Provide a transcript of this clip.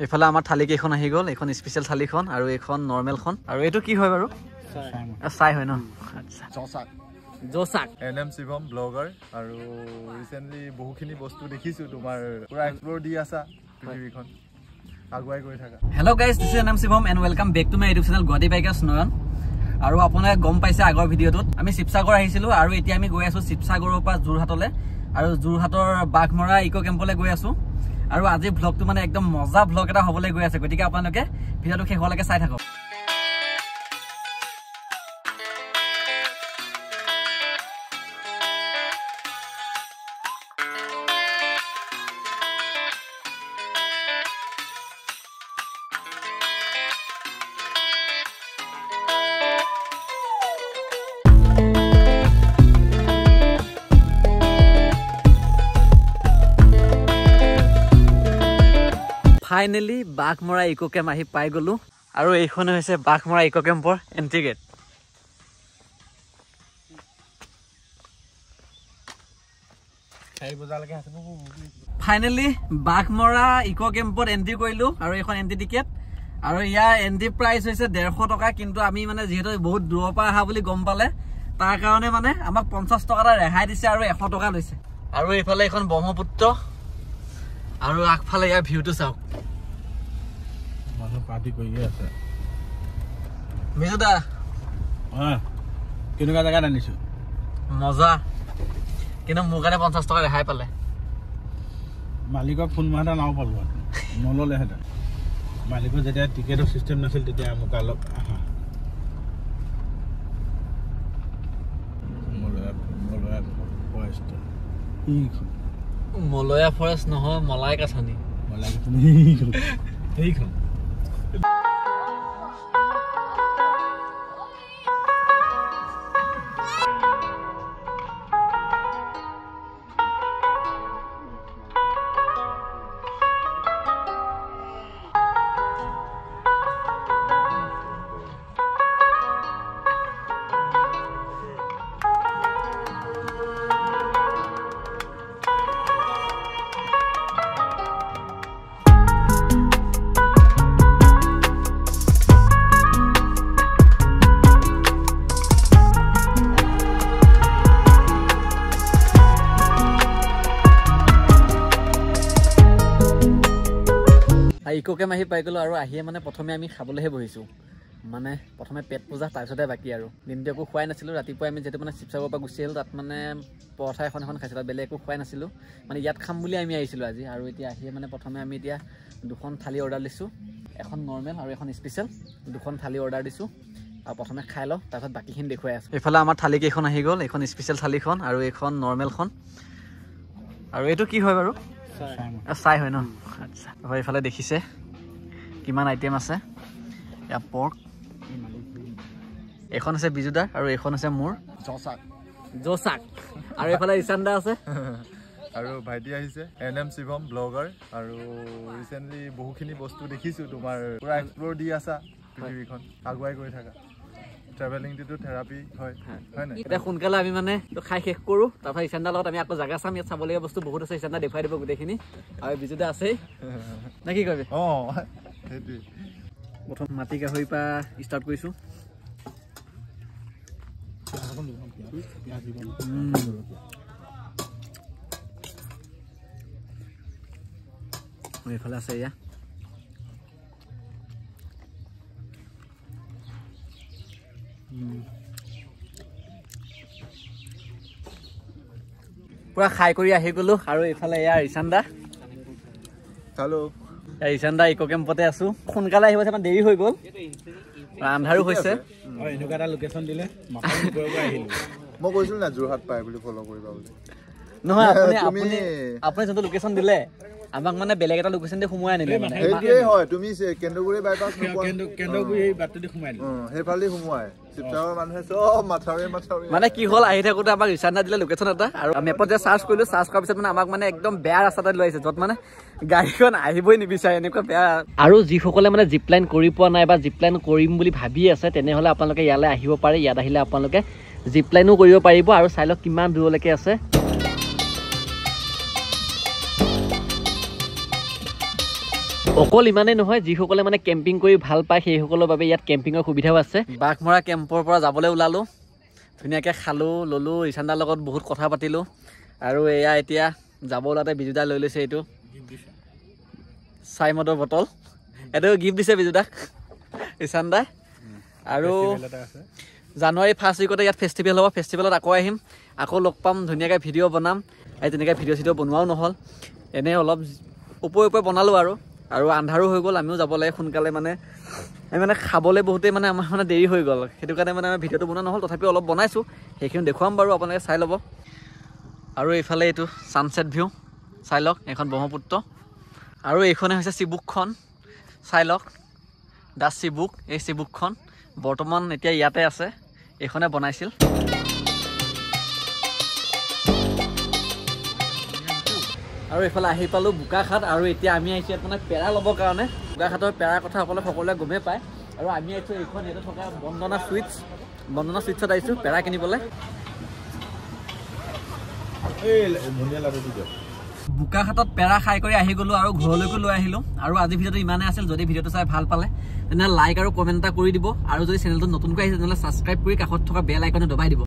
এফালে আমাৰ থালি কেইখন আহি গ'ল, এখন স্পেচিয়েল থালিখন আৰু এখন নৰ্মেলখন। আৰু এইটো কি হয় বাৰু? চাই হয় ন? আচ্ছা, জোসাক NM শিৱম ব্লগাৰ। আৰু ৰিচেণ্টলি বহুখিনি বস্তু দেখিছোঁ, তোমাৰ পুৰা এক্সপ্ল'ৰ দি আছা পৃথিৱীখন, আগুৱাই গৈ থাকা। Hello' guys, this is NM Shivam and welcome back to my YouTube channel Guwahati bikers Nayan. আৰু আপোনালোকে গম পাইছে আগৰ ভিডিঅ'টোত আমি শিৱসাগৰ আহিছিলোঁ, আৰু এতিয়া আমি গৈ আছোঁ শিৱসাগৰৰ পৰা যোৰহাটলৈ, আৰু যোৰহাটৰ বাঘমৰা ইক' কেম্পলৈ গৈ আছোঁ। আৰু আজি ভ্লগটো মানে একদম মজা ভ্লগ এটা হ'বলৈ গৈ আছে, গতিকে আপোনালোকে ভিডিঅ'টো শেষলৈকে চাই থাকক। ফাইনেলি বাঘমৰা ইক' কেম্প আহি পাই গ'লো, আৰু এইখনে হৈছে বাঘমৰা ইক' কেম্পৰ এণ্ট্ৰি গেট। ফাইনেলি বাঘমৰা ইক' কেম্পত এণ্ট্ৰি কৰিলো, আৰু এইখন এণ্ট্ৰি টিকেট, আৰু ইয়াৰ এণ্ট্ৰি প্ৰাইচ হৈছে 150 টকা। কিন্তু আমি মানে যিহেতু বহুত দূৰৰ পৰা অহা বুলি গম পালে, তাৰ কাৰণে মানে আমাক 50 টকা এটা ৰেহাই দিছে আৰু 100 টকা লৈছে। আৰু এইফালে এখন ব্ৰহ্মপুত্ৰ, আৰু আগফালে ইয়াৰ ভিউটো চাওক। পাৰ্টি কৰিয়ে আছে মিজুদা, কেনেকুৱা জেগাত আনিছো, মজা। কিন্তু মোৰ কাৰণে 50 টকা ৰেহাই পালে। মালিকক ফোন মাৰোঁতে নাও পালো, নল'লেহেঁতেন। মালিকৰ যেতিয়া টিকেটৰ চিষ্টেম নাছিল তেতিয়া মোক অলপ মলয়া ফৰেষ্ট নহয়, মলাই কাছানি। সেইখন ইক' কেম্প আহি পাই গ'লো, আৰু আহিয়ে মানে প্ৰথমে আমি খাবলৈহে বহিছোঁ। মানে প্ৰথমে পেট পূজা, তাৰপিছতে বাকী। আৰু দিনটো একো খোৱাই নাছিলোঁ। ৰাতিপুৱা আমি যিহেতু মানে শিৱসাগৰৰ পৰা গুচি আহিলোঁ, তাত মানে পৰঠা এখন খাইছিলোঁ, তাত বেলেগ একো খোৱাই নাছিলোঁ। মানে ইয়াত খাম বুলি আমি আহিছিলোঁ আজি। আৰু এতিয়া আহিয়ে মানে প্ৰথমে আমি এতিয়া 2খন থালি অৰ্ডাৰ দিছোঁ, এখন নৰ্মেল আৰু এখন স্পেচিয়েল। 2খন থালি অৰ্ডাৰ দিছোঁ, আৰু প্ৰথমে খাই লওঁ, তাৰপিছত বাকীখিনি দেখুৱাই আছোঁ। এইফালে আমাৰ থালি কেইখন আহি গ'ল, এখন স্পেচিয়েল থালিখন আৰু এখন নৰ্মেলখন। আৰু এইটো কি হয় বাৰু? চাই হয় ন? আচ্ছা, হয়। এইফালে দেখিছে কিমান আইটেম আছে। এয়া পৰ্ক, এইখন আছে বিজুদাৰ, আৰু এইখন আছে মোৰ জোসাক। আৰু এইফালে ইশান্দা আছে, আৰু ভাইটি আহিছে NM শিৱম ব্লগাৰ। আৰু ৰিচেণ্টলি বহুখিনি বস্তু দেখিছোঁ, তোমাৰ পুৰা এক্সপ্ল'ৰ দি আছা পৃথিৱীখন, আগুৱাই গৈ থাকা। ট্ৰেভেলিংটো থেৰাপি হয়, হয় নাই? এতিয়া সোনকালে আমি মানে খাই শেষ কৰোঁ, তাৰপৰা ইশান্দাৰ লগত আমি আকৌ জাগা চাম। ইয়াত চাবলগীয়া বস্তু বহুত আছে, ইশান্দা দেখুৱাই দিব গোটেইখিনি। আৰু বিজুদা আছেই নে কি কৰিবি? সেইটোৱে। প্ৰথম মাটি গাহৰিৰ পৰা ষ্টাৰ্ট কৰিছোঁ। এইফালে আছে এয়া পুৰা খাই কৰি আহি গ'লো। আৰু এইফালে এয়া ইশান্দা। হেল্ল', ইশান্দা ইক' কেম্পতে আছোঁ। সোনকালে আহিব, ইমান দেৰি হৈ গ'ল, আন্ধাৰো হৈছে। এনেকুৱা এটা লোকেশ্যন দিলে মই কৈছিলোঁ না যোৰহাট পাই বুলি ফ'ল' কৰিবা বুলি। নহয়, আপুনি যোনটো লোকেশ্যন দিলে আমাক মানে বেলেগ এটা লোকেশ্যন দি সোমোৱাই আনিলে। মানে সেইটোৱে হয়, তুমি কেন্দ্ৰগুৰি বাইপাছ কেন্দ্ৰগুৰি এই বাটটো সোমাই দিলে, সেইফালে সোমোৱাই শিৱসাগৰৰ মানুহে চব মাথাউৰি। মানে কি হ'ল, আহি থাকোঁতে আমাক ইশান্দা দিলে লোকেশ্যন এটা, আৰু মেপত যে চাৰ্চ কৰিলোঁ, চাৰ্চ কৰাৰ পিছত মানে আমাক মানে একদম বেয়া ৰাস্তা এটা লৈ আহিছে, য'ত মানে গাড়ীখন আহিবই নিবিচাৰে, এনেকুৱা বেয়া। আৰু যিসকলে মানে জিপ লাইন কৰি পোৱা নাই বা জিপ লাইন কৰিম বুলি ভাবি আছে, তেনেহ'লে আপোনালোকে ইয়ালৈ আহিব পাৰে। ইয়াত আহিলে আপোনালোকে জিপ লাইনো কৰিব পাৰিব। আৰু চাই লওক কিমান দূৰলৈকে আছে। অকল ইমানেই নহয়, যিসকলে মানে কেম্পিং কৰি ভাল পায় সেইসকলৰ বাবে ইয়াত কেম্পিঙৰ সুবিধাও আছে। বাঘমৰা কেম্পৰ পৰা যাবলৈ ওলালোঁ, ধুনীয়াকৈ খালোঁ ল'লোঁ, ৰিচানদাৰ লগত বহুত কথা পাতিলোঁ। আৰু এয়া এতিয়া যাব ওলাতে বিজুদা লৈ লৈছে এইটো চাই মদৰ বটল, এইটো গিফ্ট দিছে বিজুদাক ৰিচানদাই। আৰু জানুৱাৰী 1st উইকতে ইয়াত ফেষ্টিভেল হ'ব, ফেষ্টিভেলত আকৌ আহিম, আকৌ লগ পাম, ধুনীয়াকৈ ভিডিঅ' বনাম। এই তেনেকৈ ভিডিঅ' চিডিঅ' বনোৱাও নহ'ল, এনেই অলপ ওপৰে বনালোঁ আৰু আন্ধাৰো হৈ গ'ল, আমিও যাব লাগে সোনকালে। মানে আমি মানে খাবলৈ বহুতেই মানে আমাৰ মানে দেৰি হৈ গ'ল, সেইটো কাৰণে মানে আমাৰ ভিডিঅ'টো বনোৱা নহ'ল, তথাপিও অলপ বনাইছোঁ, সেইখিনি দেখুৱাম বাৰু, আপোনালোকে চাই ল'ব। আৰু এইফালে এইটো ছানছেট ভিউ চাই লওক, এইখন ব্ৰহ্মপুত্ৰ। আৰু এইখনে হৈছে চিবুকখন, চাই লওক দা চিবুক। এই চিবুকখন বৰ্তমান এতিয়া ইয়াতে আছে, এইখনে বনাইছিল। আৰু এইফালে আহি পালোঁ বোকাখাট, আৰু এতিয়া আমি আহিছোঁ ইয়াত মানে পেৰা ল'বৰ কাৰণে। বোকাখাটৰ পেৰাৰ কথা সকলোৱে গমেই পায়। আৰু আমি আহিছোঁ এইখন ইয়াতে থকা বন্দনা চুইটছত আহিছোঁ পেৰা কিনিবলৈ। বোকাখাটত পেৰা খাই কৰি আহি গ'লোঁ আৰু ঘৰলৈকো লৈ আহিলোঁ। আৰু আজি ভিডিঅ'টো ইমানেই আছিল, যদি ভিডিঅ'টো চাই ভাল পালে তেনেহ'লে লাইক আৰু কমেণ্ট এটা কৰি দিব। আৰু যদি চেনেলটো নতুনকৈ আহিছে তেনেহ'লে ছাবস্ক্ৰাইব কৰি কাষত থকা বেল আইকনটো দবাই দিব।